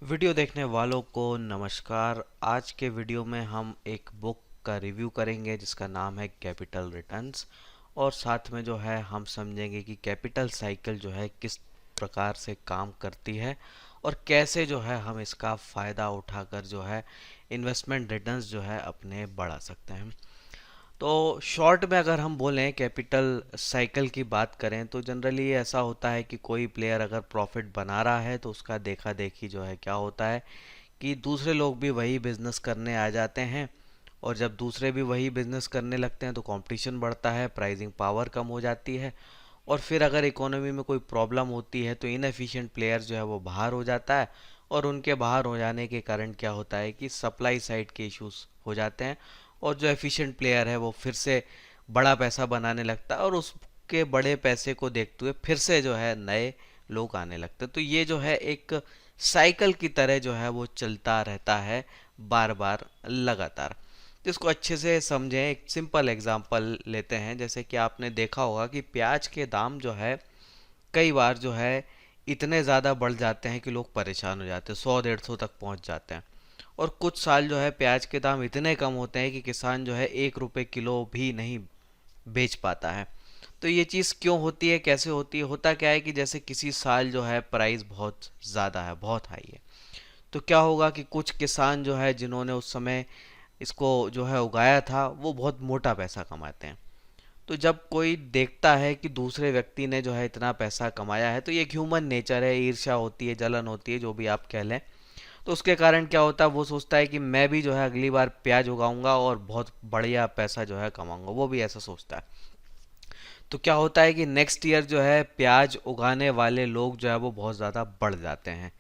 Video देखने वालों को नमस्कार। आज के वीडियो में हम एक बुक का रिव्यू करेंगे जिसका नाम है कैपिटल रिटर्न्स, और साथ में जो है हम समझेंगे कि कैपिटल साइकिल जो है किस प्रकार से काम करती है और कैसे जो है हम इसका फ़ायदा उठाकर जो है इन्वेस्टमेंट रिटर्न्स जो है अपने बढ़ा सकते हैं। तो शॉर्ट में अगर हम बोलें कैपिटल साइकिल की बात करें तो जनरली ऐसा होता है कि कोई प्लेयर अगर प्रॉफिट बना रहा है तो उसका देखा देखी जो है क्या होता है कि दूसरे लोग भी वही बिजनेस करने आ जाते हैं, और जब दूसरे भी वही बिजनेस करने लगते हैं तो कंपटीशन बढ़ता है, प्राइसिंग पावर कम हो जाती है, और फिर अगर इकोनॉमी में कोई प्रॉब्लम होती है तो इनएफिशिएंट प्लेयर जो है वो बाहर हो जाता है, और उनके बाहर हो जाने के कारण क्या होता है कि सप्लाई साइड के इश्यूज हो जाते हैं, और जो एफिशिएंट प्लेयर है वो फिर से बड़ा पैसा बनाने लगता है, और उसके बड़े पैसे को देखते हुए फिर से जो है नए लोग आने लगते हैं। तो ये जो है एक साइकिल की तरह जो है वो चलता रहता है बार बार लगातार। तो इसको अच्छे से समझें। एक सिंपल एग्जांपल लेते हैं, जैसे कि आपने देखा होगा कि प्याज के दाम जो है कई बार जो है इतने ज़्यादा बढ़ जाते हैं कि लोग परेशान हो जाते हैं, 100-150 तक पहुंच जाते हैं। और कुछ साल जो है प्याज के दाम इतने कम होते हैं कि किसान जो है 1 रुपये किलो भी नहीं बेच पाता है। तो ये चीज़ क्यों होती है, कैसे होती है? होता क्या है कि जैसे किसी साल जो है प्राइस बहुत ज़्यादा है, बहुत हाई है, तो क्या होगा कि कुछ किसान जो है जिन्होंने उस समय इसको जो है उगाया था वो बहुत मोटा पैसा कमाते हैं। तो जब कोई देखता है कि दूसरे व्यक्ति ने जो है इतना पैसा कमाया है, तो ये एक ह्यूमन नेचर है, ईर्ष्या होती है, जलन होती है, जो भी आप कह लें। तो उसके कारण क्या होता है, वो सोचता है कि मैं भी जो है अगली बार प्याज उगाऊंगा और बहुत बढ़िया पैसा जो है कमाऊंगा, वो भी ऐसा सोचता है। तो क्या होता है कि नेक्स्ट ईयर जो है प्याज उगाने वाले लोग जो है वो बहुत ज़्यादा बढ़ जाते हैं,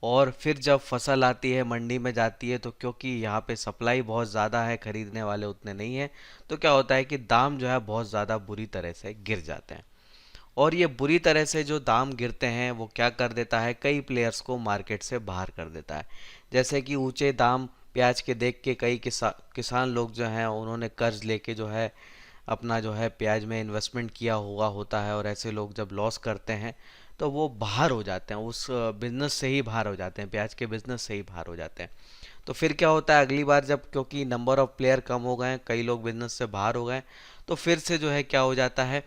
और फिर जब फसल आती है मंडी में जाती है तो क्योंकि यहाँ पे सप्लाई बहुत ज़्यादा है, खरीदने वाले उतने नहीं हैं, तो क्या होता है कि दाम जो है बहुत ज़्यादा बुरी तरह से गिर जाते हैं। और ये बुरी तरह से जो दाम गिरते हैं वो क्या कर देता है, कई प्लेयर्स को मार्केट से बाहर कर देता है। जैसे कि ऊंचे दाम प्याज के देख के कई किसान लोग जो हैं उन्होंने कर्ज लेके जो है अपना जो है प्याज में इन्वेस्टमेंट किया हुआ होता है, और ऐसे लोग जब लॉस करते हैं तो वो बाहर हो जाते हैं, उस बिजनेस से ही बाहर हो जाते हैं, प्याज के बिजनेस से ही बाहर हो जाते हैं। तो फिर क्या होता है, अगली बार जब क्योंकि नंबर ऑफ प्लेयर कम हो गए, कई लोग बिजनेस से बाहर हो गए, तो फिर से जो है क्या हो जाता है,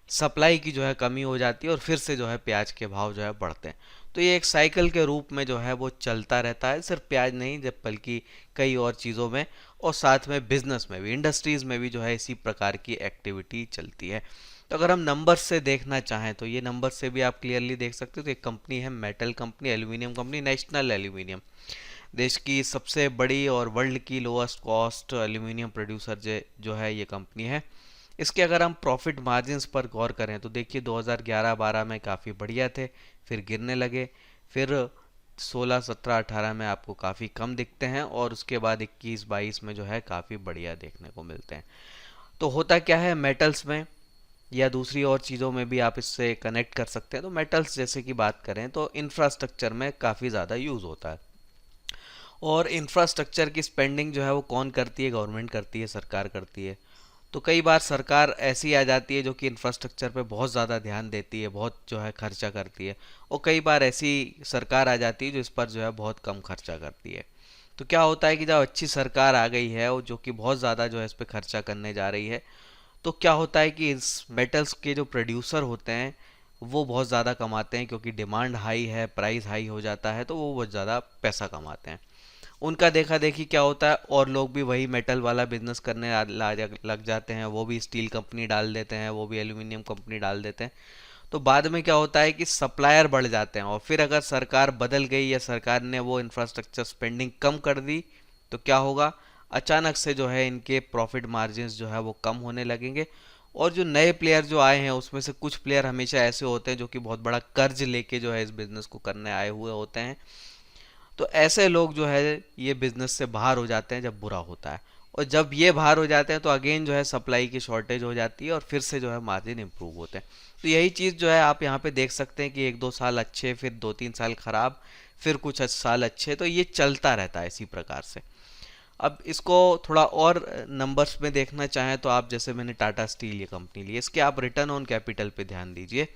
सप्लाई की जो है कमी हो जाती है, और फिर से जो है प्याज के भाव जो है बढ़ते हैं। तो ये एक साइकिल के रूप में जो है वो चलता रहता है, सिर्फ प्याज नहीं जब बल्कि कई और चीज़ों में, और साथ में बिजनेस में भी, इंडस्ट्रीज में भी जो है इसी प्रकार की एक्टिविटी चलती है। तो अगर हम नंबर से देखना चाहें तो ये नंबर से भी आप क्लियरली देख सकते हो। तो एक कंपनी है, metal company, aluminium company, national aluminium, देश की सबसे बड़ी और वर्ल्ड की लोएस्ट कॉस्ट एल्यूमिनियम प्रोड्यूसर जो है ये कंपनी है। इसके अगर हम प्रॉफिट मार्जिन्स पर गौर करें तो देखिए 2011-12 में काफ़ी बढ़िया थे, फिर गिरने लगे, फिर 16, 17, 18 में आपको काफ़ी कम दिखते हैं, और उसके बाद 21-22 में जो है काफ़ी बढ़िया देखने को मिलते हैं। तो होता क्या है मेटल्स में या दूसरी और चीज़ों में भी आप इससे कनेक्ट कर सकते हैं। तो मेटल्स जैसे कि बात करें तो इंफ्रास्ट्रक्चर में काफ़ी ज़्यादा यूज़ होता है, और इंफ्रास्ट्रक्चर की स्पेंडिंग जो है वो कौन करती है, गवर्नमेंट करती है, सरकार करती है। तो कई बार सरकार ऐसी आ जाती है जो कि इंफ्रास्ट्रक्चर पे बहुत ज़्यादा ध्यान देती है, बहुत जो है खर्चा करती है, और कई बार ऐसी सरकार आ जाती है जो इस पर जो है बहुत कम खर्चा करती है। तो क्या होता है कि जब अच्छी सरकार आ गई है और जो कि बहुत ज़्यादा जो है इस पे खर्चा करने जा रही है, तो क्या होता है कि इस मेटल्स के जो प्रोड्यूसर होते हैं वो बहुत ज़्यादा कमाते हैं, क्योंकि डिमांड हाई है, प्राइस हाई हो जाता है, तो वो बहुत ज़्यादा पैसा कमाते हैं। उनका देखा देखी क्या होता है, और लोग भी वही मेटल वाला बिजनेस करने लग जाते हैं, वो भी स्टील कंपनी डाल देते हैं, वो भी एल्यूमिनियम कंपनी डाल देते हैं। तो बाद में क्या होता है कि सप्लायर बढ़ जाते हैं, और फिर अगर सरकार बदल गई या सरकार ने वो इंफ्रास्ट्रक्चर स्पेंडिंग कम कर दी तो क्या होगा, अचानक से जो है इनके प्रॉफिट मार्जिन्स जो है वो कम होने लगेंगे। और जो नए प्लेयर जो आए हैं उसमें से कुछ प्लेयर हमेशा ऐसे होते हैं जो कि बहुत बड़ा कर्ज लेके जो है इस बिजनेस को करने आए हुए होते हैं। तो ऐसे लोग जो है ये बिजनेस से बाहर हो जाते हैं जब बुरा होता है, और जब ये बाहर हो जाते हैं तो अगेन जो है सप्लाई की शॉर्टेज हो जाती है, और फिर से जो है मार्जिन इंप्रूव होते हैं। तो यही चीज़ जो है आप यहाँ पे देख सकते हैं कि 1-2 साल अच्छे, फिर 2-3 साल खराब, फिर कुछ साल अच्छे, तो ये चलता रहता है इसी प्रकार से। अब इसको थोड़ा और नंबर्स में देखना चाहें तो आप, जैसे मैंने टाटा स्टील ये कंपनी ली, इसके आप रिटर्न ऑन कैपिटल पे ध्यान दीजिए।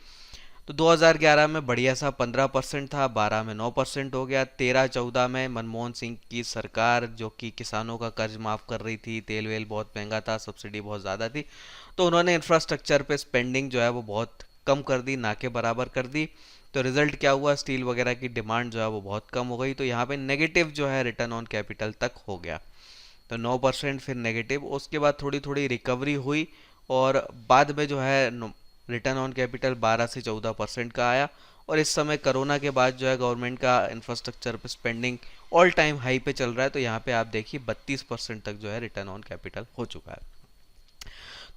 तो 2011 में बढ़िया सा 15% था, 12 में 9% हो गया, 13-14 में मनमोहन सिंह की सरकार जो कि किसानों का कर्ज माफ़ कर रही थी, तेल वेल बहुत महंगा था, सब्सिडी बहुत ज़्यादा थी, तो उन्होंने इंफ्रास्ट्रक्चर पे स्पेंडिंग जो है वो बहुत कम कर दी, ना के बराबर कर दी। तो रिजल्ट क्या हुआ, स्टील वगैरह की डिमांड जो है वो बहुत कम हो गई, तो यहाँ पे नेगेटिव जो है रिटर्न ऑन कैपिटल तक हो गया। तो 9% फिर नेगेटिव, उसके बाद थोड़ी थोड़ी रिकवरी हुई और बाद में जो है रिटर्न ऑन कैपिटल 12 से 14% का आया। और इस समय कोरोना के बाद जो है गवर्नमेंट का इंफ्रास्ट्रक्चर पे स्पेंडिंग ऑल टाइम हाई पे चल रहा है, तो यहाँ पे आप देखिए 32% तक जो है रिटर्न ऑन कैपिटल हो चुका है।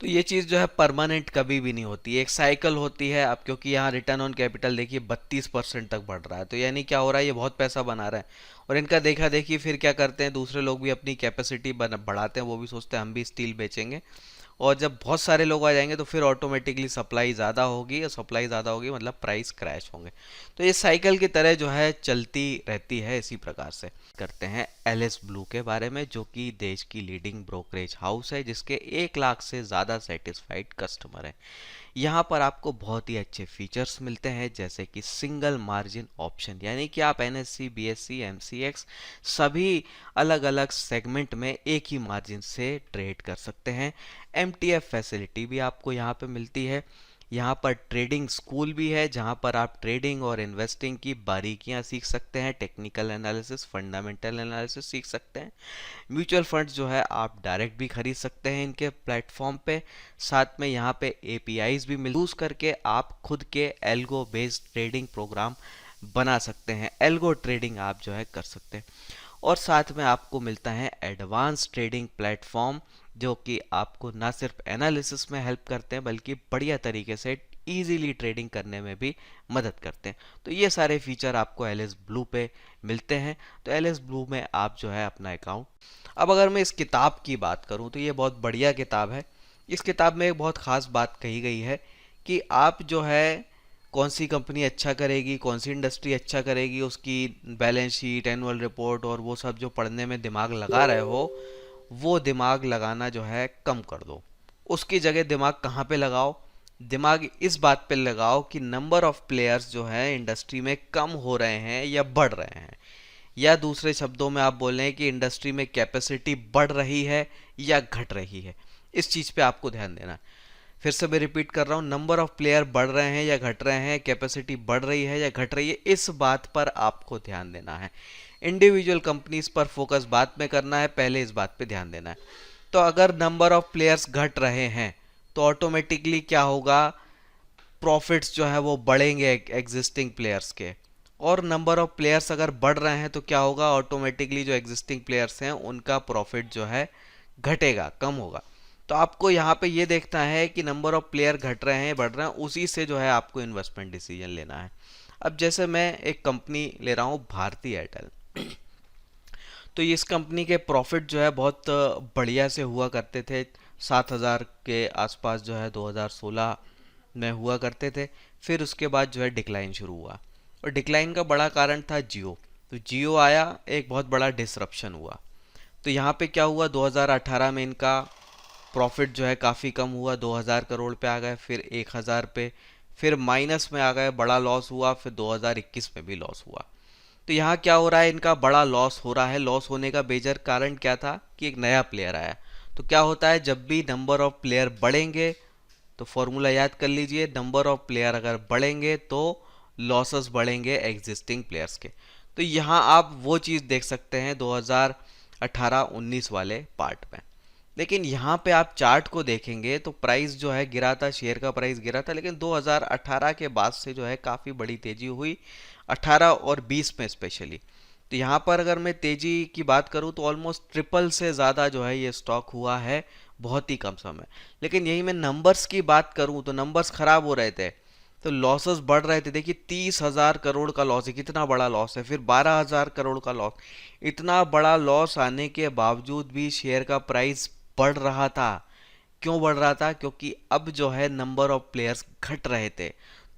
तो ये चीज़ जो है परमानेंट कभी भी नहीं होती, एक साइकिल होती है। अब क्योंकि यहाँ रिटर्न ऑन कैपिटल देखिए 32% तक बढ़ रहा है, तो यानी क्या हो रहा है, ये बहुत पैसा बना रहा है। और इनका देखा देखी फिर क्या करते हैं, दूसरे लोग भी अपनी कैपेसिटी बढ़ाते हैं, वो भी सोचते हैं हम भी स्टील बेचेंगे। और जब बहुत सारे लोग आ जाएंगे तो फिर ऑटोमेटिकली सप्लाई ज़्यादा होगी, और सप्लाई ज़्यादा होगी मतलब प्राइस क्रैश होंगे। तो ये साइकिल की तरह जो है चलती रहती है। इसी प्रकार से करते हैं एलिस ब्लू के बारे में, जो कि देश की लीडिंग ब्रोकरेज हाउस है, जिसके 1 लाख से ज़्यादा सेटिस्फाइड कस्टमर हैं। यहाँ पर आपको बहुत ही अच्छे फीचर्स मिलते हैं, जैसे कि सिंगल मार्जिन ऑप्शन, यानी कि आप एनएससी, बीएससी, एमसीएक्स सभी अलग अलग सेगमेंट में एक ही मार्जिन से ट्रेड कर सकते हैं। एमटीएफ फैसिलिटी भी आपको यहाँ पे मिलती है। यहाँ पर ट्रेडिंग स्कूल भी है, जहाँ पर आप ट्रेडिंग और इन्वेस्टिंग की बारीकियाँ सीख सकते हैं, टेक्निकल एनालिसिस, फंडामेंटल एनालिसिस सीख सकते हैं। म्यूचुअल फंड्स जो है आप डायरेक्ट भी खरीद सकते हैं इनके प्लेटफॉर्म पे। साथ में यहाँ पे एपीआईज भी यूज़ करके आप खुद के एल्गो बेस्ड ट्रेडिंग प्रोग्राम बना सकते हैं, एल्गो ट्रेडिंग आप जो है कर सकते हैं। और साथ में आपको मिलता है एडवांस ट्रेडिंग प्लेटफॉर्म, जो कि आपको ना सिर्फ एनालिसिस में हेल्प करते हैं बल्कि बढ़िया तरीके से इजीली ट्रेडिंग करने में भी मदद करते हैं। तो ये सारे फीचर आपको एलिस ब्लू पे मिलते हैं। तो एलिस ब्लू में आप जो है अपना अकाउंट, अब अगर मैं इस किताब की बात करूं तो ये बहुत बढ़िया किताब है। इस किताब में एक बहुत ख़ास बात कही गई है कि आप जो है कौन सी कंपनी अच्छा करेगी, कौन सी इंडस्ट्री अच्छा करेगी, उसकी बैलेंस शीट, एनुअल रिपोर्ट और वो सब जो पढ़ने में दिमाग लगा रहे हो, वो दिमाग लगाना जो है कम कर दो। उसकी जगह दिमाग कहाँ पे लगाओ, दिमाग इस बात पे लगाओ कि नंबर ऑफ प्लेयर्स जो है इंडस्ट्री में कम हो रहे हैं या बढ़ रहे हैं, या दूसरे शब्दों में आप बोल रहे हैं कि इंडस्ट्री में कैपेसिटी बढ़ रही है या घट रही है। इस चीज़ पे आपको ध्यान देना है। फिर से मैं रिपीट कर रहा हूँ, नंबर ऑफ प्लेयर बढ़ रहे हैं या घट रहे हैं, कैपेसिटी बढ़ रही है या घट रही है, इस बात पर आपको ध्यान देना है। इंडिविजुअल कंपनीज पर फोकस बाद में करना है, पहले इस बात पे ध्यान देना है। तो अगर नंबर ऑफ प्लेयर्स घट रहे हैं तो ऑटोमेटिकली क्या होगा, प्रॉफिट्स जो है वो बढ़ेंगे एग्जिस्टिंग प्लेयर्स के। और नंबर ऑफ प्लेयर्स अगर बढ़ रहे हैं तो क्या होगा, ऑटोमेटिकली जो एग्जिस्टिंग प्लेयर्स हैं उनका प्रॉफिट जो है घटेगा, कम होगा। तो आपको यहाँ पे ये देखना है कि नंबर ऑफ प्लेयर घट रहे हैं, बढ़ रहे हैं, उसी से जो है आपको इन्वेस्टमेंट डिसीजन लेना है। अब जैसे मैं एक कंपनी ले रहा हूँ भारती एयरटेल, तो इस कंपनी के प्रॉफिट जो है बहुत बढ़िया से हुआ करते थे, 7,000 के आसपास जो है 2016 में हुआ करते थे। फिर उसके बाद जो है डिक्लाइन शुरू हुआ, और डिक्लाइन का बड़ा कारण था जियो। तो जियो आया, एक बहुत बड़ा डिसरप्शन हुआ। तो यहाँ पे क्या हुआ, 2018 में इनका प्रॉफिट जो है काफ़ी कम हुआ, 2000 करोड़ पे आ गए, फिर 1000 पे, फिर माइनस में आ गए, बड़ा लॉस हुआ, फिर 2021 में भी लॉस हुआ। तो यहाँ क्या हो रहा है, इनका बड़ा लॉस हो रहा है। लॉस होने का मेजर कारण क्या था कि एक नया प्लेयर आया। तो क्या होता है, जब भी नंबर ऑफ प्लेयर बढ़ेंगे, तो फॉर्मूला याद कर लीजिए, नंबर ऑफ प्लेयर अगर बढ़ेंगे तो लॉसेस बढ़ेंगे एग्जिस्टिंग प्लेयर्स के। तो यहाँ आप वो चीज़ देख सकते हैं 2018-19 वाले पार्ट में। लेकिन यहाँ पे आप चार्ट को देखेंगे तो प्राइस जो है गिरा था, शेयर का प्राइस गिरा था, लेकिन 2018 के बाद से जो है काफ़ी बड़ी तेज़ी हुई, 18 और 20 में स्पेशली। तो यहाँ पर अगर मैं तेज़ी की बात करूँ तो ऑलमोस्ट ट्रिपल से ज़्यादा जो है ये स्टॉक हुआ है बहुत ही कम समय। लेकिन यही मैं नंबर्स की बात करूँ तो नंबर्स ख़राब हो रहे थे, तो लॉसेस बढ़ रहे थे। देखिए 30,000 करोड़ का लॉस है, कितना बड़ा लॉस है। फिर 12,000 करोड़ का लॉस, इतना बड़ा लॉस आने के बावजूद भी शेयर का प्राइस बढ़ रहा था। क्यों बढ़ रहा था, क्योंकि अब जो है नंबर ऑफ प्लेयर्स घट रहे थे।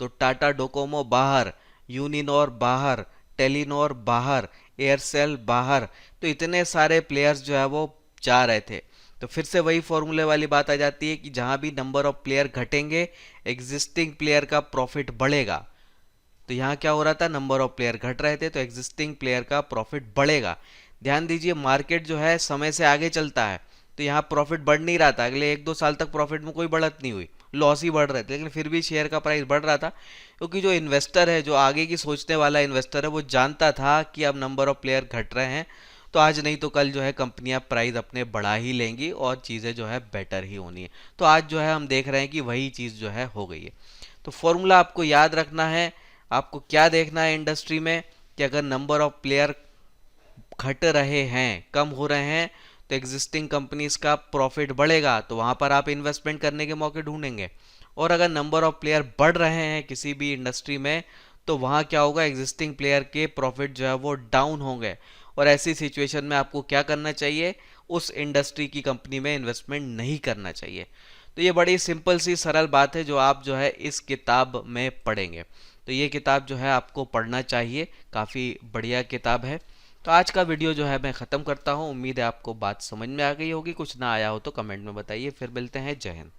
तो टाटा डोकोमो बाहर, यूनिनॉर बाहर, टेलीनॉर बाहर, एयरसेल बाहर, तो इतने सारे प्लेयर्स जो है वो जा रहे थे। तो फिर से वही फॉर्मूले वाली बात आ जाती है कि जहां भी नंबर ऑफ प्लेयर घटेंगे, एग्जिस्टिंग प्लेयर का प्रॉफिट बढ़ेगा। तो यहाँ क्या हो रहा था, नंबर ऑफ प्लेयर घट रहे थे तो एग्जिस्टिंग प्लेयर का प्रॉफिट बढ़ेगा। ध्यान दीजिए मार्केट जो है समय से आगे चलता है, तो यहाँ प्रॉफिट बढ़ नहीं रहा था, अगले 1-2 साल तक प्रॉफिट में कोई बढ़त नहीं हुई, लॉस ही बढ़ रहे थे, लेकिन फिर भी शेयर का प्राइस बढ़ रहा था, क्योंकि जो इन्वेस्टर है, जो आगे की सोचने वाला इन्वेस्टर है, वो जानता था कि अब नंबर ऑफ प्लेयर घट रहे हैं, तो आज नहीं तो कल जो है कंपनियां प्राइस अपने बढ़ा ही लेंगी और चीज़ें जो है बेटर ही होनी है। तो आज जो है हम देख रहे हैं कि वही चीज़ जो है हो गई है। तो फॉर्मूला आपको याद रखना है। आपको क्या देखना है इंडस्ट्री में, कि अगर नंबर ऑफ प्लेयर घट रहे हैं, कम हो रहे हैं, तो एग्जिस्टिंग कंपनीज का प्रॉफिट बढ़ेगा, तो वहां पर आप इन्वेस्टमेंट करने के मौके ढूंढेंगे। और अगर नंबर ऑफ प्लेयर बढ़ रहे हैं किसी भी इंडस्ट्री में, तो वहां क्या होगा, एग्जिस्टिंग प्लेयर के प्रॉफिट जो है वो डाउन होंगे। और ऐसी सिचुएशन में आपको क्या करना चाहिए, उस इंडस्ट्री की कंपनी में इन्वेस्टमेंट नहीं करना चाहिए। तो ये बड़ी सिंपल सी सरल बात है जो आप जो है इस किताब में पढ़ेंगे। तो ये किताब जो है आपको पढ़ना चाहिए, काफ़ी बढ़िया किताब है। तो आज का वीडियो जो है मैं ख़त्म करता हूँ। उम्मीद है आपको बात समझ में आ गई होगी, कुछ ना आया हो तो कमेंट में बताइए। फिर मिलते हैं, जय हिंद।